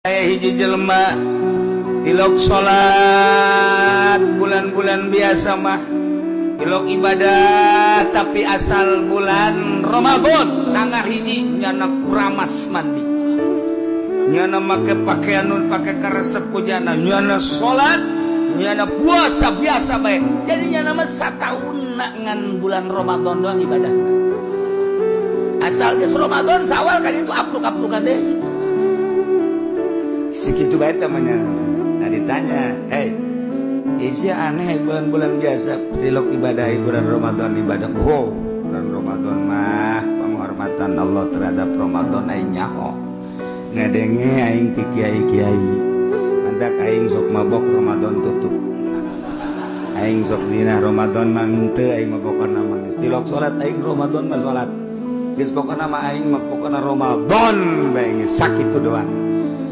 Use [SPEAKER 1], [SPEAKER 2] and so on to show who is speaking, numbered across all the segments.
[SPEAKER 1] hiji jelema tilok salat bulan-bulan biasa mah tilok ibadah tapi asal bulan Ramadan nangah hiji nyana kuramas mandi nyana make pakaian nun pake karesep kujana nyana salat nyana puasa biasa bae jadi nyana mah sataun ngan bulan Ramadan doang ibadah asal geus Ramadan sawal kan itu apluk-aplukan deh segitu baik temannya. Nah ditanya, isi aneh bulan-bulan biasa tilok ibadah bulan Ramadan ibadah. Oh, bulan Ramadan mah penghormatan Allah terhadap Ramadan aing nyaho. Ngadenge aing ti kiai-kiai. Mantak aing sok mabok Ramadan tutup. Aing sok zina Ramadan mah henteu aing mabokana mangis. Tilok salat aing Ramadan mah salat. Geus pokona mah aing mah pokona Ramadan bae sakitu doang.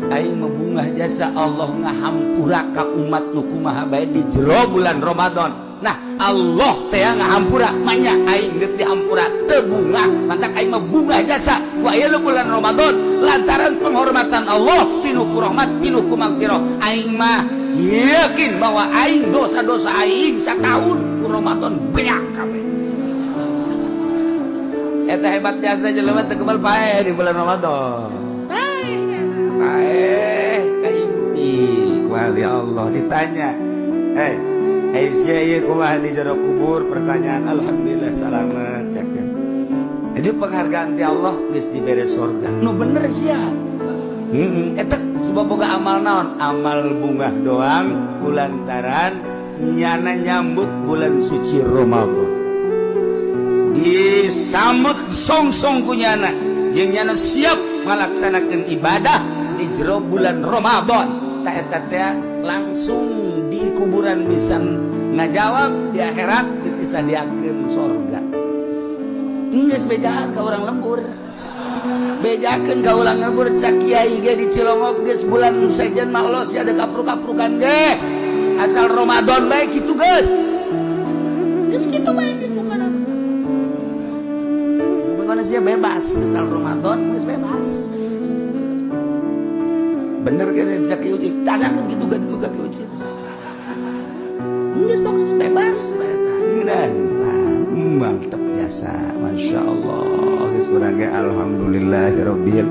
[SPEAKER 1] Aing membungah jasa Allah ngahampura ka umat nu kumaha bae di jero bulan Ramadan. Nah, Allah teh ngahampura manya aing geus dihampura teu bungah. Mantak aing membungah jasa ku aya bulan Ramadan lantaran penghormatan Allah pinuh ku rahmat pinuh ku magfirah. Aing mah yakin bahwa aing dosa-dosa aing sataun ku Ramadan beak kabeh. Eta hebat jasa jelema teu kebal pae di bulan Ramadan. Kaimpi wali Allah ditanya Aisyah kumaha di jero kubur pertanyaan alhamdulillah selamat cek ya. Jadi penghargaan ti Allah geus dibere surga nu bener sia eta sebab boga amal naon amal bungah doang kulantaran nyana nyambut bulan suci Ramadan disambut song-song ku nyana jeung nyana siap melaksanakan ibadah di jero bulan Ramadan ta eta teh langsung di kuburan bisa ngajawab di akhirat geus bisa diakeun surga. Geus bejaan ka urang lembur. Bejakeun ka urang lembur cak kiai ge di Cilongok geus bulan sajen malos ada kapruk-kaprukan ge. Asal Ramadan bae kitu geus. Geus kitu bae geus bukan apa. Pokona sia bebas asal Ramadan geus bebas. Bener kan bisa kiuci tanyakan gitu gak juga kiuci nggak pokoknya bebas gila mantap jasa masya Allah sebenarnya alhamdulillahirobbil